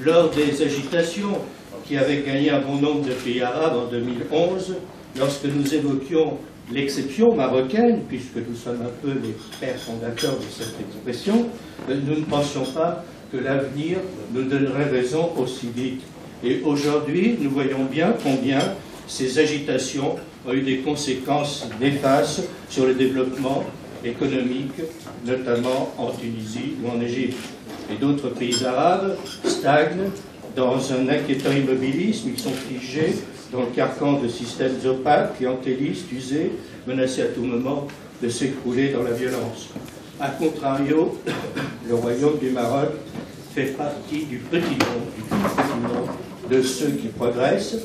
lors des agitations qui avaient gagné un bon nombre de pays arabes en 2011, lorsque nous évoquions l'exception marocaine, puisque nous sommes un peu les pères fondateurs de cette expression, nous ne pensions pas que l'avenir nous donnerait raison aussi vite. Et aujourd'hui, nous voyons bien combien ces agitations ont eu des conséquences néfastes sur le développement économique, notamment en Tunisie ou en Égypte. Et d'autres pays arabes stagnent dans un inquiétant immobilisme, ils sont figés dans le carcan de systèmes opaques, clientélistes, usés, menacés à tout moment de s'écrouler dans la violence. A contrario, le royaume du Maroc fait partie du petit nombre de ceux qui progressent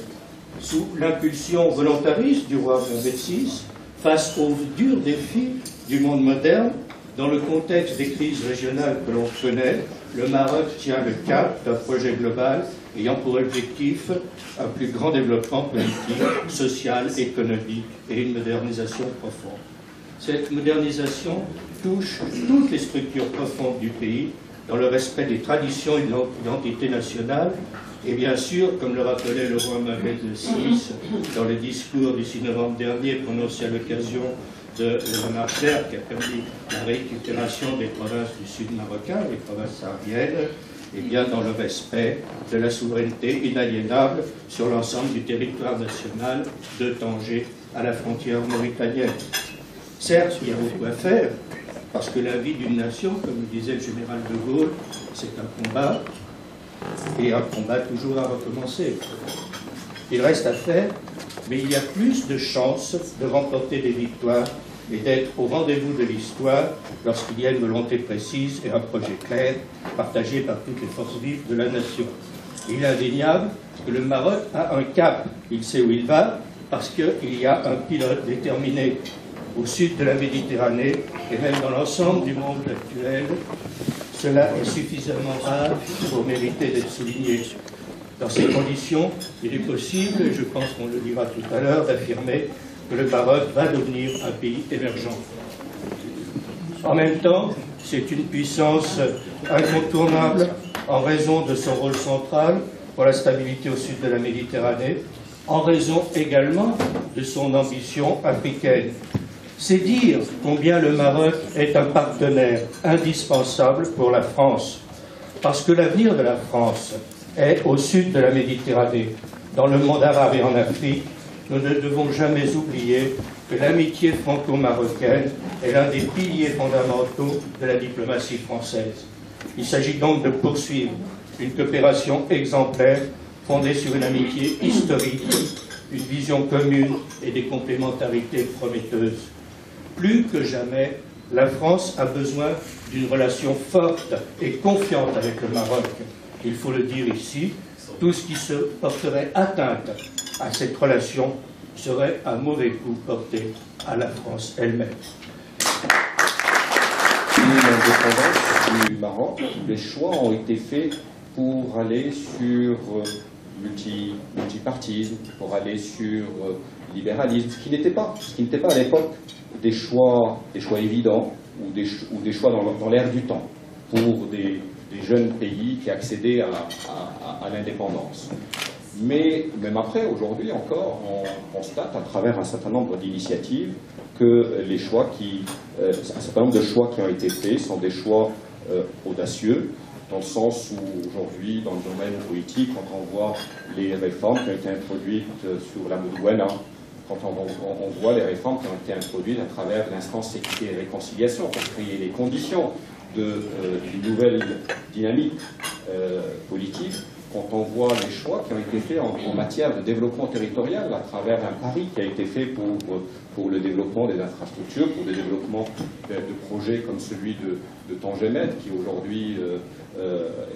sous l'impulsion volontariste du roi Mohamed VI face aux durs défis du monde moderne. Dans le contexte des crises régionales que l'on connaît, le Maroc tient le cap d'un projet global ayant pour objectif un plus grand développement politique, social, économique et une modernisation profonde. Cette modernisation touche toutes les structures profondes du pays dans le respect des traditions et de l'identité nationale. Et bien sûr, comme le rappelait le roi Mohamed VI dans le discours du 6 novembre dernier prononcé à l'occasion de la marche verte qui a permis la récupération des provinces du sud marocain, les provinces sahariennes, et bien dans le respect de la souveraineté inaliénable sur l'ensemble du territoire national de Tanger à la frontière mauritanienne. Certes, il y a beaucoup à faire, parce que la vie d'une nation, comme le disait le général de Gaulle, c'est un combat, et un combat toujours à recommencer. Il reste à faire, mais il y a plus de chances de remporter des victoires et d'être au rendez-vous de l'histoire lorsqu'il y a une volonté précise et un projet clair partagé par toutes les forces vives de la nation. Il est indéniable que le Maroc a un cap, il sait où il va, parce qu'il y a un pilote déterminé au sud de la Méditerranée et même dans l'ensemble du monde actuel. Cela est suffisamment rare pour mériter d'être souligné. Dans ces conditions, il est possible, et je pense qu'on le dira tout à l'heure, d'affirmer que le Maroc va devenir un pays émergent. En même temps, c'est une puissance incontournable en raison de son rôle central pour la stabilité au sud de la Méditerranée, en raison également de son ambition africaine. C'est dire combien le Maroc est un partenaire indispensable pour la France, parce que l'avenir de la France est au sud de la Méditerranée, dans le monde arabe et en Afrique. Nous ne devons jamais oublier que l'amitié franco-marocaine est l'un des piliers fondamentaux de la diplomatie française. Il s'agit donc de poursuivre une coopération exemplaire fondée sur une amitié historique, une vision commune et des complémentarités prometteuses. Plus que jamais, la France a besoin d'une relation forte et confiante avec le Maroc. Il faut le dire ici, tout ce qui se porterait atteinte à cette relation serait un mauvais coup porté à la France elle-même. L'indépendance du Maroc, les choix ont été faits pour aller sur multipartisme, pour aller sur libéralisme, ce qui n'était pas à l'époque des choix évidents ou des choix dans l'air du temps pour des jeunes pays qui accédaient à l'indépendance. Mais même après, aujourd'hui encore, on constate à travers un certain nombre d'initiatives que un certain nombre de choix qui ont été faits sont des choix audacieux, dans le sens où aujourd'hui, dans le domaine politique, quand on voit les réformes qui ont été introduites sur la Moudouana, quand on voit les réformes qui ont été introduites à travers l'instance équité et réconciliation pour créer les conditions d'une nouvelle dynamique politique, quand on voit les choix qui ont été faits en matière de développement territorial à travers un pari qui a été fait pour le développement des infrastructures, pour le développement de projets comme celui de Tangemet, qui aujourd'hui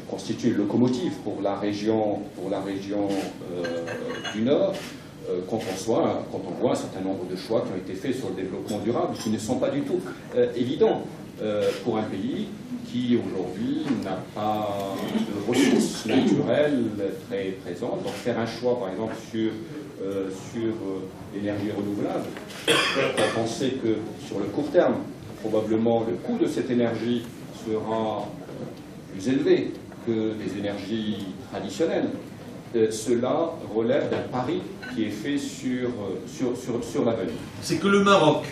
constitue une locomotive pour la région du Nord, quand on voit un certain nombre de choix qui ont été faits sur le développement durable, qui ne sont pas du tout évidents pour un pays qui aujourd'hui n'a pas de ressources naturelles très présentes. Donc faire un choix par exemple sur l'énergie renouvelable, on pensait que sur le court terme, probablement le coût de cette énergie sera plus élevé que des énergies traditionnelles. Cela relève d'un pari qui est fait sur l'avenir. C'est que le Maroc,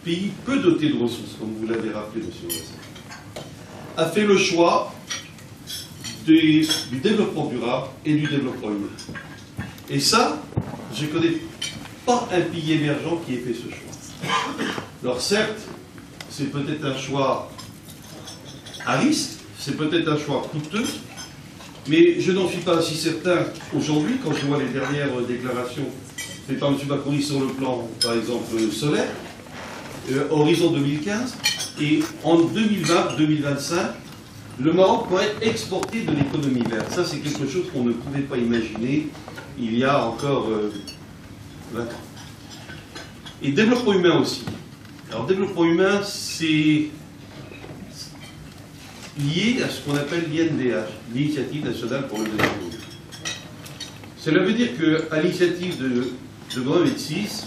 pays peu doté de ressources, comme vous l'avez rappelé, M. Ouazzane, a fait le choix du développement durable et du développement humain. Et ça, je ne connais pas un pays émergent qui ait fait ce choix. Alors certes, c'est peut-être un choix à risque, c'est peut-être un choix coûteux, mais je n'en suis pas si certain aujourd'hui quand je vois les dernières déclarations faites par M. Bakouri sur le plan, par exemple, solaire, horizon 2015, et en 2020-2025, le Maroc pourrait exporter de l'économie verte. Ça, c'est quelque chose qu'on ne pouvait pas imaginer il y a encore 20 ans. Et développement humain aussi. Alors, développement humain, c'est lié à ce qu'on appelle l'INDH, l'Initiative nationale pour le développement humain. Cela veut dire qu'à l'initiative de Mohamed VI,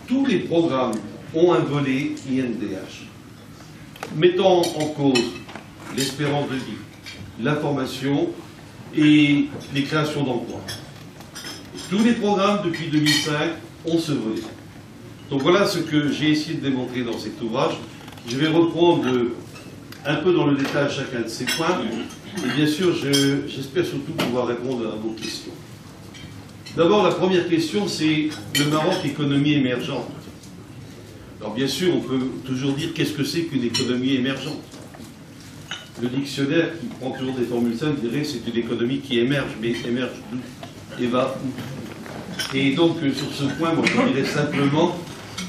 tous les programmes ont un volet INDH, mettant en cause l'espérance de vie, la formation et les créations d'emplois. Tous les programmes depuis 2005 ont ce volet. Donc voilà ce que j'ai essayé de démontrer dans cet ouvrage. Je vais reprendre un peu dans le détail chacun de ces points. Et bien sûr, j'espère surtout pouvoir répondre à vos questions. D'abord, la première question, c'est le Maroc, économie émergente. Alors bien sûr, on peut toujours dire qu'est-ce que c'est qu'une économie émergente. Le dictionnaire, qui prend toujours des formules simples, dirait que c'est une économie qui émerge, mais émerge d'où et va où. Et donc, sur ce point, moi, je dirais simplement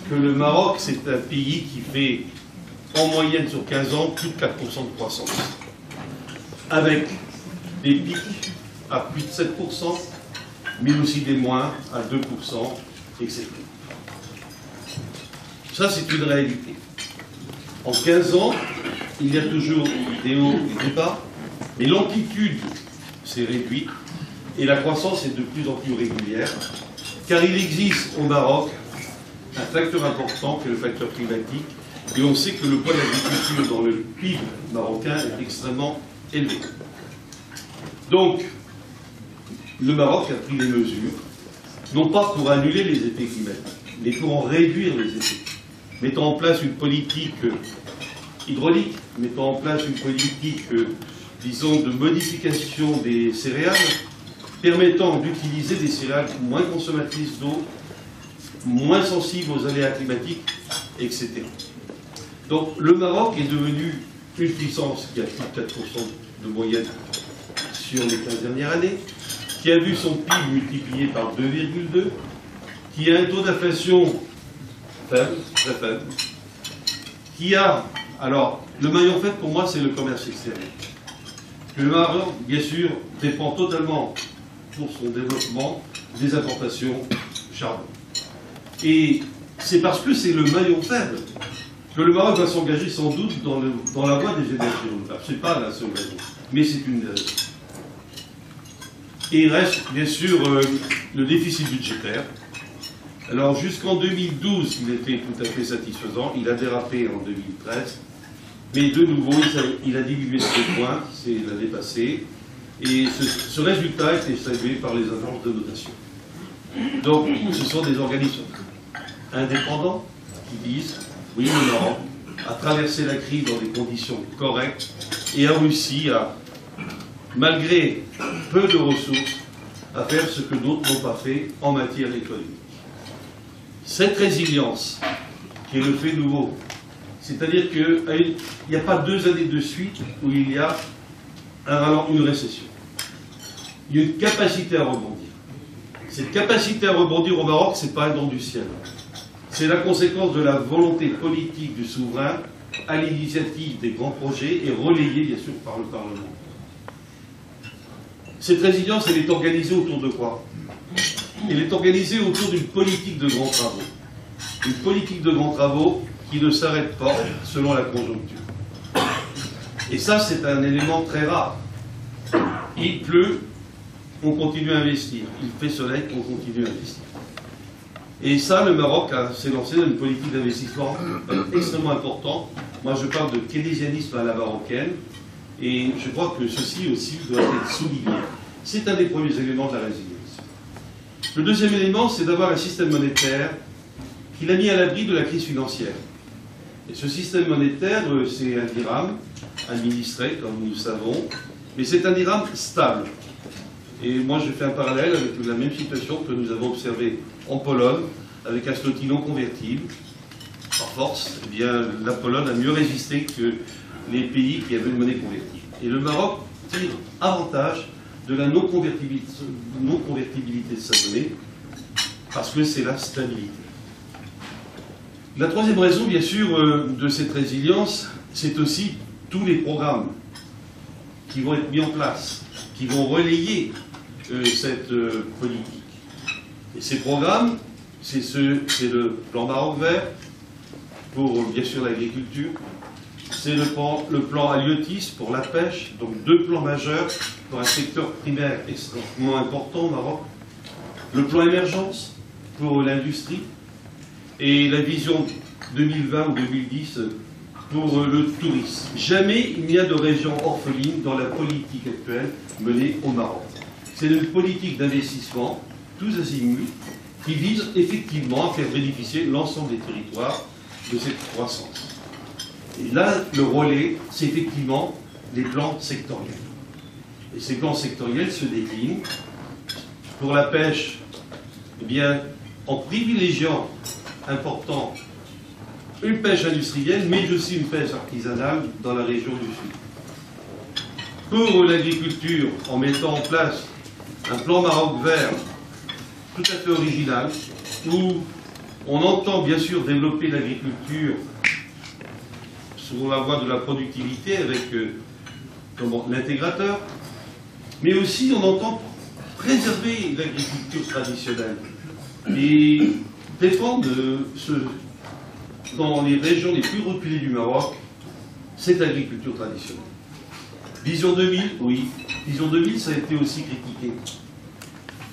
que le Maroc, c'est un pays qui fait, en moyenne sur 15 ans, plus de 4% de croissance. Avec des pics à plus de 7%, mais aussi des moins à 2%, etc. Ça, c'est une réalité. En 15 ans, il y a toujours des hauts et des bas, mais l'amplitude s'est réduite et la croissance est de plus en plus régulière, car il existe au Maroc un facteur important qui est le facteur climatique, et on sait que le poids de l'agriculture dans le PIB marocain est extrêmement élevé. Donc, le Maroc a pris des mesures, non pas pour annuler les effets climatiques, mais pour en réduire les effets, mettant en place une politique hydraulique, mettant en place une politique, disons, de modification des céréales, permettant d'utiliser des céréales moins consommatrices d'eau, moins sensibles aux aléas climatiques, etc. Donc le Maroc est devenu une puissance qui a plus de 4% de moyenne sur les 15 dernières années, qui a vu son PIB multiplié par 2,2, qui a un taux d'inflation faible, très faible, qui a... Alors, le maillon faible pour moi, c'est le commerce extérieur. Le Maroc, bien sûr, dépend totalement pour son développement des importations de charbon. Et c'est parce que c'est le maillon faible que le Maroc va s'engager sans doute dans la voie des énergies renouvelables. Ce n'est pas la seule raison, mais c'est une raison. Et il reste, bien sûr, le déficit budgétaire. Alors, jusqu'en 2012, il était tout à fait satisfaisant. Il a dérapé en 2013. Mais de nouveau, il a diminué ce point, c'est l'année passée. Et ce résultat a été salué par les agences de notation. Donc, ce sont des organismes indépendants qui disent, oui, le Maroc a traversé la crise dans des conditions correctes et a réussi à, malgré peu de ressources, à faire ce que d'autres n'ont pas fait en matière économique. Cette résilience, qui est le fait nouveau, c'est-à-dire qu'il n'y a pas 2 années de suite où il y a une récession. Il y a une capacité à rebondir. Cette capacité à rebondir au Maroc, ce n'est pas un don du ciel. C'est la conséquence de la volonté politique du souverain à l'initiative des grands projets et relayée, bien sûr, par le Parlement. Cette résilience, elle est organisée autour de quoi? Elle est organisée autour d'une politique de grands travaux. Une politique de grands travaux qui ne s'arrête pas selon la conjoncture. Et ça, c'est un élément très rare. Il pleut, on continue à investir. Il fait soleil, on continue à investir. Et ça, le Maroc s'est lancé dans une politique d'investissement extrêmement importante. Moi, je parle de keynésianisme à la marocaine. Et je crois que ceci aussi doit être souligné. C'est un des premiers éléments de la résilience. Le deuxième élément, c'est d'avoir un système monétaire qui l'a mis à l'abri de la crise financière. Et ce système monétaire, c'est un dirham administré, comme nous le savons, mais c'est un dirham stable. Et moi, je fais un parallèle avec la même situation que nous avons observée en Pologne, avec un zloty non convertible. Par force, eh bien, la Pologne a mieux résisté que les pays qui avaient une monnaie convertible. Et le Maroc tire avantage de la non-convertibilité de sa monnaie, parce que c'est la stabilité. La troisième raison, bien sûr, de cette résilience, c'est aussi tous les programmes qui vont être mis en place, qui vont relayer cette politique. Et ces programmes, c'est le plan Maroc vert, pour bien sûr l'agriculture, c'est le plan halieutique pour la pêche, donc deux plans majeurs pour un secteur primaire extrêmement important au Maroc, le plan émergence pour l'industrie, et la vision 2020 ou 2010 pour le tourisme. Jamais il n'y a de région orpheline dans la politique actuelle menée au Maroc. C'est une politique d'investissement, tous azimuts, qui vise effectivement à faire bénéficier l'ensemble des territoires de cette croissance. Et là, le relais, c'est effectivement les plans sectoriels. Et ces plans sectoriels se déclinent pour la pêche, eh bien, en privilégiant important une pêche industrielle, mais aussi une pêche artisanale dans la région du Sud. Pour l'agriculture, en mettant en place un plan Maroc vert tout à fait original, où on entend bien sûr développer l'agriculture sur la voie de la productivité avec l'intégrateur, mais aussi on entend préserver l'agriculture traditionnelle et défendre dans les régions les plus reculées du Maroc cette agriculture traditionnelle. Vision 2000, oui, Vision 2000, ça a été aussi critiqué.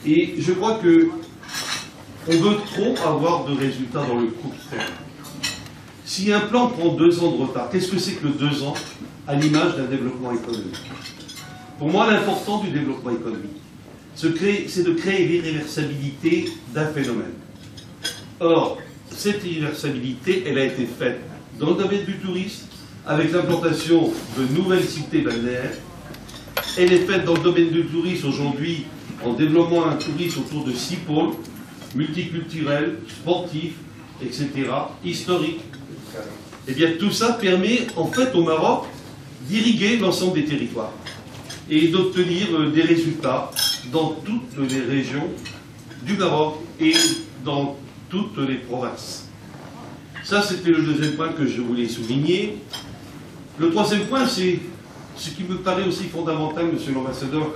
Et je crois que on veut trop avoir de résultats dans le court terme. Si un plan prend 2 ans de retard, qu'est-ce que c'est que le 2 ans à l'image d'un développement économique? Pour moi, l'important du développement économique, c'est de créer l'irréversibilité d'un phénomène. Or, cette irréversibilité, elle a été faite dans le domaine du tourisme, avec l'implantation de nouvelles cités balnéaires. Elle est faite dans le domaine du tourisme aujourd'hui, en développant un tourisme autour de 6 pôles, multiculturels, sportifs, etc., historiques. Eh bien, tout ça permet, en fait, au Maroc, d'irriguer l'ensemble des territoires et d'obtenir des résultats dans toutes les régions du Maroc et dans toutes les provinces. Ça, c'était le deuxième point que je voulais souligner. Le troisième point, c'est ce qui me paraît aussi fondamental, monsieur l'ambassadeur,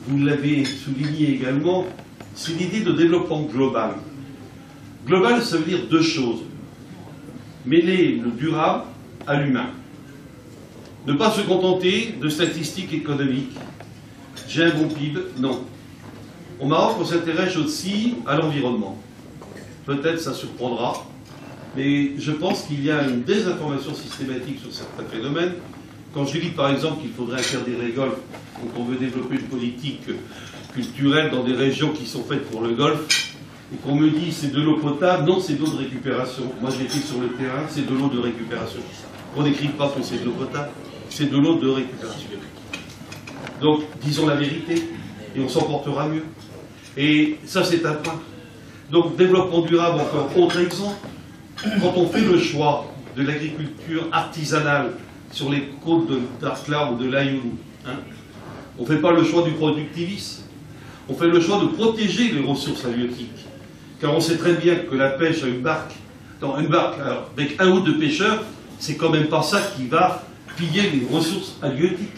vous l'avez souligné également, c'est l'idée de développement global. Global, ça veut dire 2 choses. Mêler le durable à l'humain. Ne pas se contenter de statistiques économiques. J'ai un bon PIB, non. Au Maroc, on s'intéresse aussi à l'environnement. Peut-être ça surprendra, mais je pense qu'il y a une désinformation systématique sur certains phénomènes. Quand je dis par exemple qu'il faudrait interdire les golfs, donc on veut développer une politique culturelle dans des régions qui sont faites pour le golf, et qu'on me dit c'est de l'eau potable, non, c'est de l'eau de récupération. Moi j'ai été sur le terrain, c'est de l'eau de récupération. On n'écrit pas que c'est de l'eau potable, c'est de l'eau de récupération. Donc disons la vérité, et on s'en portera mieux. Et ça c'est un point. Donc développement durable, encore autre exemple. Quand on fait le choix de l'agriculture artisanale sur les côtes de Dakhla ou de l'Aïoun, on ne fait pas le choix du productivisme. On fait le choix de protéger les ressources halieutiques. Car on sait très bien que la pêche à une barque, alors, avec un ou deux pêcheurs, c'est quand même pas ça qui va piller les ressources halieutiques.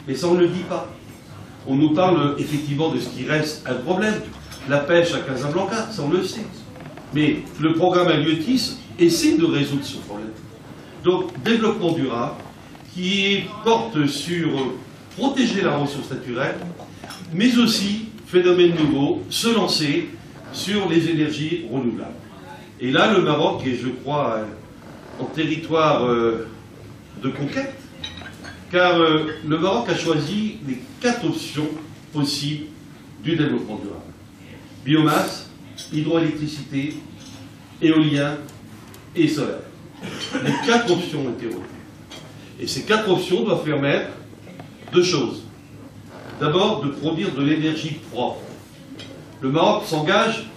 Mais ça, on ne le dit pas. On nous parle effectivement de ce qui reste un problème. La pêche à Casablanca, ça on le sait. Mais le programme halieutique essaie de résoudre ce problème. Donc, développement durable, qui porte sur protéger la ressource naturelle, mais aussi, phénomène nouveau, se lancer sur les énergies renouvelables. Et là, le Maroc est, je crois, en territoire de conquête, car le Maroc a choisi les 4 options possibles du développement durable. Biomasse, hydroélectricité, éolien et solaire. Les 4 options ont été retenues. Et ces 4 options doivent permettre 2 choses. D'abord, de produire de l'énergie propre. Le Maroc s'engage,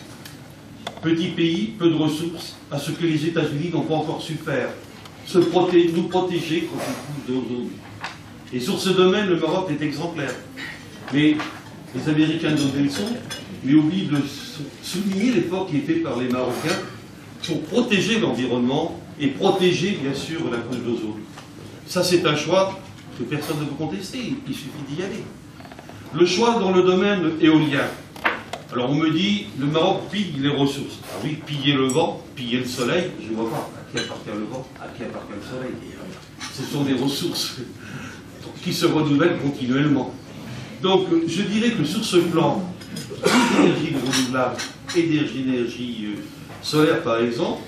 petit pays, peu de ressources, à ce que les États-Unis n'ont pas encore su faire, nous protéger contre les coups d'ozone. Et sur ce domaine, le Maroc est exemplaire. Mais les Américains donnent des leçons, mais oublient de souligner l'effort qui est fait par les Marocains pour protéger l'environnement et protéger, bien sûr, la couche d'ozone. Ça, c'est un choix que personne ne peut contester, il suffit d'y aller. Le choix dans le domaine éolien. Alors on me dit, le Maroc pille les ressources. Ah oui, piller le vent, piller le soleil, je ne vois pas à qui appartient le vent, à qui appartient le soleil. Ce sont des ressources qui se renouvellent continuellement. Donc je dirais que sur ce plan, d'énergie renouvelable et d'énergie solaire par exemple,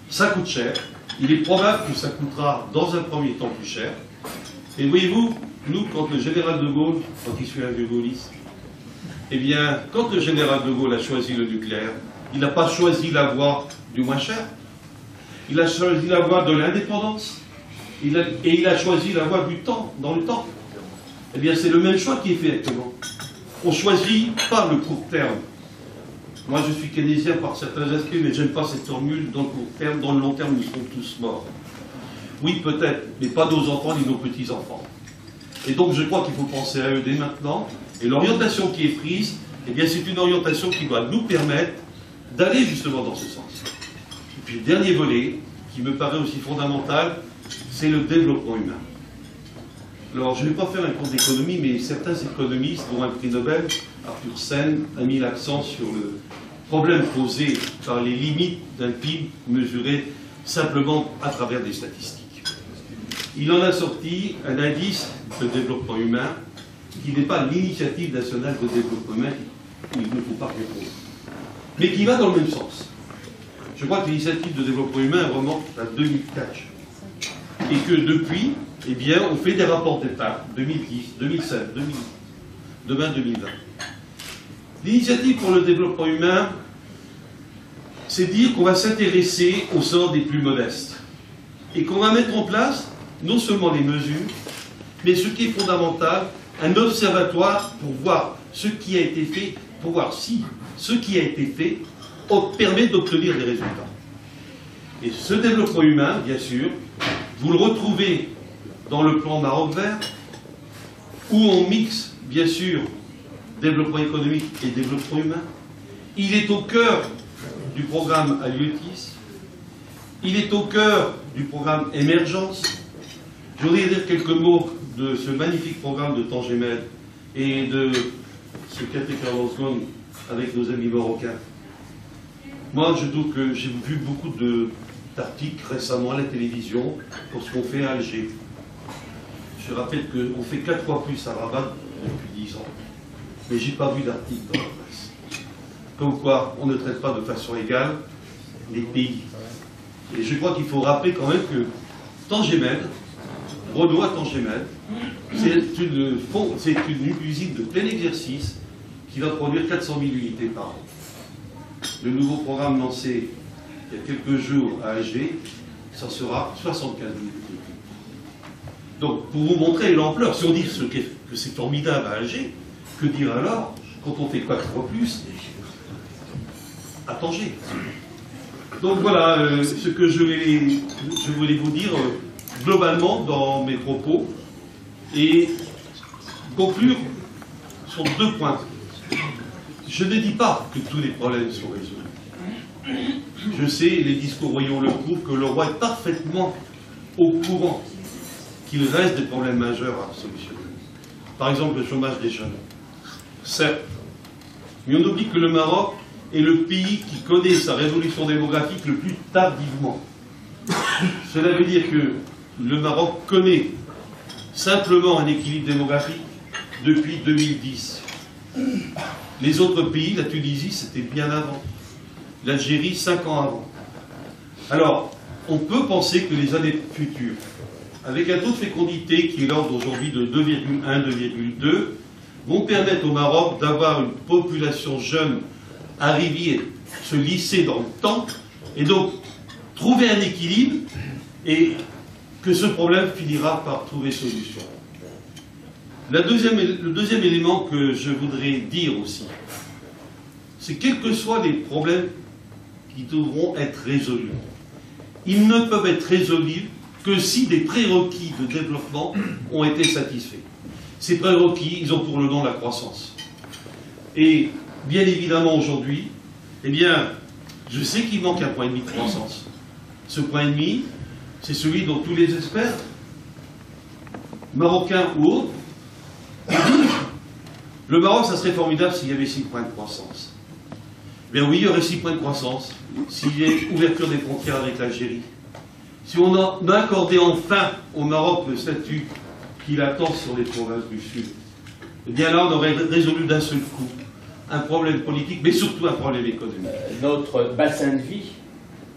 ça coûte cher. Il est probable que ça coûtera dans un premier temps plus cher. Et voyez-vous, nous, quand le général de Gaulle, quand il suit un vieux gaulliste, eh bien, quand le général de Gaulle a choisi le nucléaire, il n'a pas choisi la voie du moins cher. Il a choisi la voie de l'indépendance. Et il a choisi la voie du temps, dans le temps. Eh bien, c'est le même choix qui est fait actuellement. On ne choisit pas le court terme. Moi, je suis keynésien par certains aspects, mais je n'aime pas cette formule. Dans le court terme, dans le long terme, nous serons tous morts. Oui, peut-être, mais pas nos enfants ni nos petits-enfants. Et donc, je crois qu'il faut penser à eux dès maintenant. Et l'orientation qui est prise, eh bien, c'est une orientation qui doit nous permettre d'aller justement dans ce sens. Et puis, le dernier volet, qui me paraît aussi fondamental, c'est le développement humain. Alors, je ne vais pas faire un cours d'économie, mais certains économistes, dont un prix Nobel, Arthur Sen, a mis l'accent sur le problème posé par les limites d'un PIB mesuré simplement à travers des statistiques. Il en a sorti un indice de développement humain qui n'est pas l'initiative nationale de développement humain, il ne faut pas répondre, mais qui va dans le même sens. Je crois que l'initiative de développement humain remonte à 2004. Et que depuis, eh bien, on fait des rapports d'étape, 2010, 2007, 2000, demain 2020. L'initiative pour le développement humain, c'est dire qu'on va s'intéresser au sort des plus modestes. Et qu'on va mettre en place, non seulement les mesures, mais ce qui est fondamental, un observatoire pour voir ce qui a été fait, pour voir si ce qui a été fait permet d'obtenir des résultats. Et ce développement humain, bien sûr, vous le retrouvez dans le plan Maroc vert, où on mixe, bien sûr, développement économique et développement humain. Il est au cœur du programme Halieutis. Il est au cœur du programme Émergence. Je voudrais dire quelques mots de ce magnifique programme de Tangemed et de ce qu'a fait Carlos Ghosn avec nos amis marocains. Moi, je trouve que j'ai vu beaucoup d'articles récemment à la télévision pour ce qu'on fait à Alger. Je rappelle qu'on fait 4 fois plus à Rabat depuis 10 ans. Mais je n'ai pas vu d'article dans la presse. Comme quoi, on ne traite pas de façon égale les pays. Et je crois qu'il faut rappeler quand même que Tangemed, Redois-Tangemed, c'est une usine de plein exercice qui va produire 400 000 unités par an. Le nouveau programme lancé il y a quelques jours à Alger, ça sera 75 000 unités. Donc, pour vous montrer l'ampleur, si on dit que c'est formidable à Alger, que dire alors quand on fait 4 fois plus à Tanger? Donc voilà ce que je voulais vous dire globalement dans mes propos et conclure sur 2 points. Je ne dis pas que tous les problèmes sont résolus. Je sais, les discours royaux le prouvent, que le roi est parfaitement au courant qu'il reste des problèmes majeurs à solutionner. Par exemple, le chômage des jeunes. Certes, mais on oublie que le Maroc est le pays qui connaît sa révolution démographique le plus tardivement. Cela veut dire que le Maroc connaît simplement un équilibre démographique depuis 2010. Les autres pays, la Tunisie, c'était bien avant. L'Algérie, 5 ans avant. Alors, on peut penser que les années futures, avec un taux de fécondité qui est l'ordre aujourd'hui de 2,1, 2,2, vont permettre au Maroc d'avoir une population jeune arriver, se lisser dans le temps, et donc trouver un équilibre, et que ce problème finira par trouver solution. Le deuxième élément que je voudrais dire aussi, c'est quels que soient les problèmes qui devront être résolus, ils ne peuvent être résolus que si des prérequis de développement ont été satisfaits. Ces prérequis, ils ont pour le nom la croissance. Et bien évidemment aujourd'hui, eh bien, je sais qu'il manque un point et demi de croissance. Ce point et demi, c'est celui dont tous les experts, marocains ou autres, le Maroc, ça serait formidable s'il y avait 6 points de croissance. Bien oui, il y aurait 6 points de croissance s'il y avait ouverture des frontières avec l'Algérie. Si on a accordé enfin au Maroc le statut qu'il attend sur les provinces du Sud, eh bien là, on aurait résolu d'un seul coup un problème politique, mais surtout un problème économique. Notre bassin de vie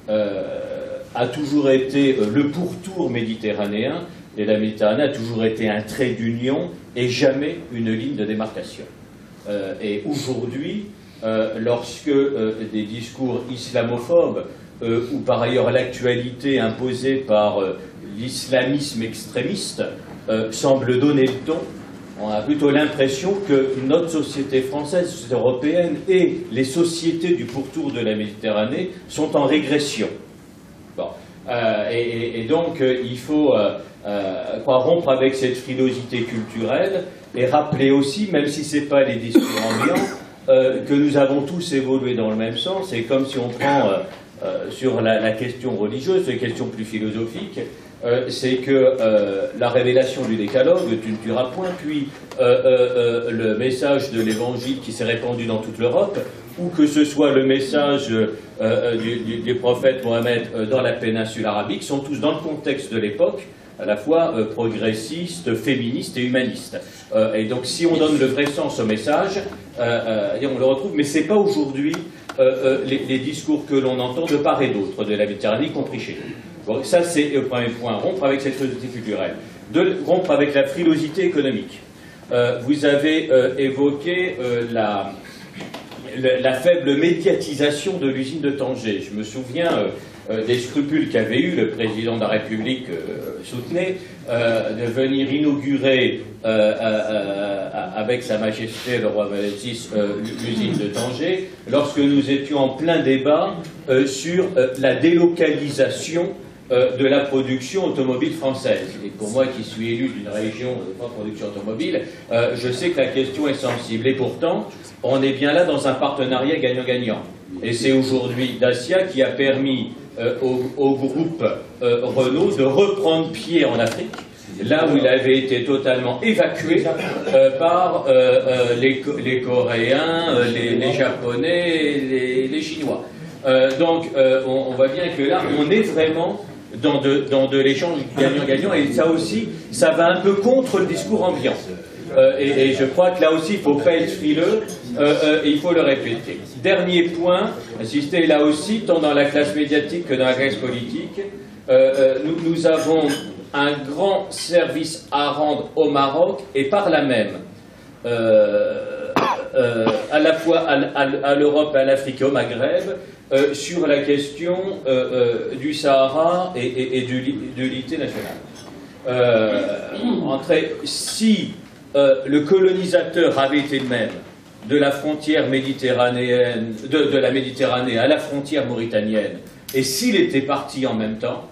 a toujours été le pourtour méditerranéen, et la Méditerranée a toujours été un trait d'union et jamais une ligne de démarcation. Et aujourd'hui, lorsque des discours islamophobes ou par ailleurs l'actualité imposée par l'islamisme extrémiste semble donner le ton, on a plutôt l'impression que notre société française, la société européenne et les sociétés du pourtour de la Méditerranée sont en régression. Bon. Et donc il faut rompre avec cette frilosité culturelle et rappeler aussi, même si ce n'est pas les discours ambiants, que nous avons tous évolué dans le même sens. Et comme si on prend sur la question religieuse, les questions plus philosophiques, c'est que la révélation du décalogue, tu ne tueras point, puis le message de l'évangile qui s'est répandu dans toute l'Europe, ou que ce soit le message du prophète Mohammed dans la péninsule arabique, sont tous dans le contexte de l'époque, à la fois progressiste, féministe et humaniste. Et donc si on donne le vrai sens au message, on le retrouve, mais ce n'est pas aujourd'hui les discours que l'on entend de part et d'autre de la Méditerranée, y compris chez nous. Bon, ça c'est le premier point, rompre avec cette frilosité culturelle. Rompre avec la frilosité économique. Vous avez évoqué la faible médiatisation de l'usine de Tanger. Je me souviens des scrupules qu'avait eu le président de la République soutenait de venir inaugurer avec Sa Majesté le roi Mohamed VI l'usine de Tanger lorsque nous étions en plein débat sur la délocalisation de la production automobile française. Et pour moi qui suis élu d'une région de forte production automobile, je sais que la question est sensible. Et pourtant, on est bien là dans un partenariat gagnant-gagnant. Et c'est aujourd'hui Dacia qui a permis au groupe Renault de reprendre pied en Afrique, là où il avait été totalement évacué par les Coréens, les Japonais, les Chinois. Donc on voit bien que là, on est vraiment dans de l'échange gagnant-gagnant, et ça aussi, ça va un peu contre le discours ambiant. Et je crois que là aussi, il ne faut pas être frileux, il faut le répéter. Dernier point, insister là aussi, tant dans la classe médiatique que dans la classe politique, nous avons un grand service à rendre au Maroc, et par là même, à la fois à l'Europe, à l'Afrique et au Maghreb, sur la question du Sahara et de l'unité nationale. Si le colonisateur avait été le même de la frontière méditerranéenne, de la Méditerranée à la frontière mauritanienne, et s'il était parti en même temps,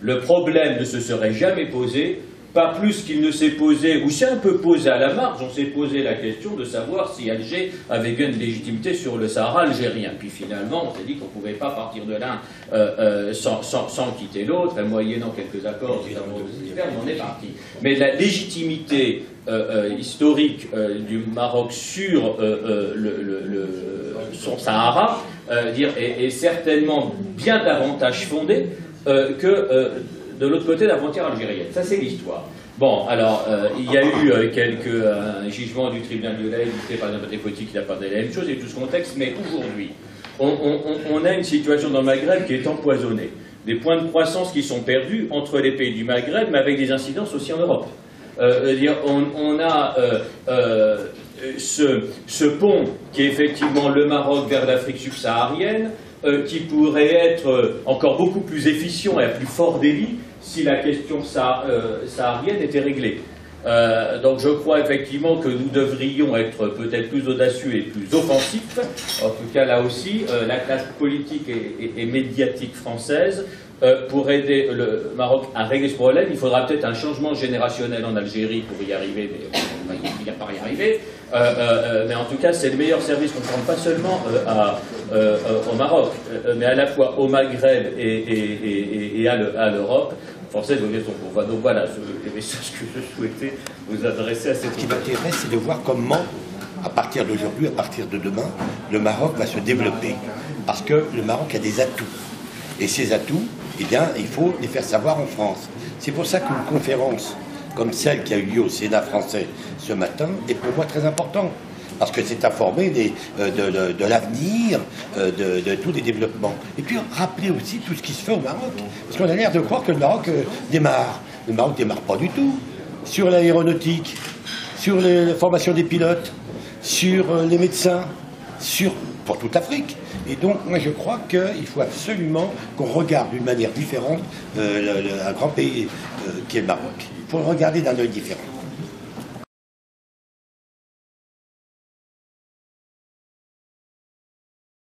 le problème ne se serait jamais posé, pas plus qu'il ne s'est posé, ou s'est un peu posé à la marge, on s'est posé la question de savoir si Alger avait gain de légitimité sur le Sahara algérien. Puis finalement, on s'est dit qu'on ne pouvait pas partir de l'un sans quitter l'autre, et moyennant quelques accords, on en est parti. Mais la légitimité historique du Maroc sur son Sahara est certainement bien davantage fondée que de l'autre côté de la frontière algérienne. Ça, c'est l'histoire. Bon, alors, il y a eu un jugement du tribunal de laïcité par exemple Côté qui n'a pas dit la même chose, et tout ce contexte, mais aujourd'hui, on a une situation dans le Maghreb qui est empoisonnée. des points de croissance qui sont perdus entre les pays du Maghreb, mais avec des incidences aussi en Europe. On a ce pont qui est effectivement le Maroc vers l'Afrique subsaharienne, qui pourrait être encore beaucoup plus efficient et à plus fort débit si la question saharienne était réglée. Donc je crois effectivement que nous devrions être peut-être plus audacieux et plus offensifs. En tout cas là aussi, la classe politique et médiatique française pour aider le Maroc à régler ce problème. Il faudra peut-être un changement générationnel en Algérie pour y arriver, mais il n'y a pas à y arriver. Mais en tout cas, c'est le meilleur service qu'on rend pas seulement au Maroc, mais à la fois au Maghreb et à l'Europe. Française, donc voilà le message que je souhaitais vous adresser à cette. Ce qui m'intéresse, c'est de voir comment, à partir d'aujourd'hui, à partir de demain, le Maroc va se développer. Parce que le Maroc a des atouts. Et ces atouts, eh bien, il faut les faire savoir en France. C'est pour ça qu'une conférence comme celle qui a eu lieu au Sénat français ce matin est pour moi très importante. Parce que c'est informer de l'avenir, de tous les développements. Et puis rappeler aussi tout ce qui se fait au Maroc. Parce qu'on a l'air de croire que le Maroc démarre. Le Maroc ne démarre pas du tout. Sur l'aéronautique, sur la formation des pilotes, sur les médecins, pour toute l'Afrique. Et donc, moi, je crois qu'il faut absolument qu'on regarde d'une manière différente un grand pays qui est le Maroc. Il faut le regarder d'un œil différent.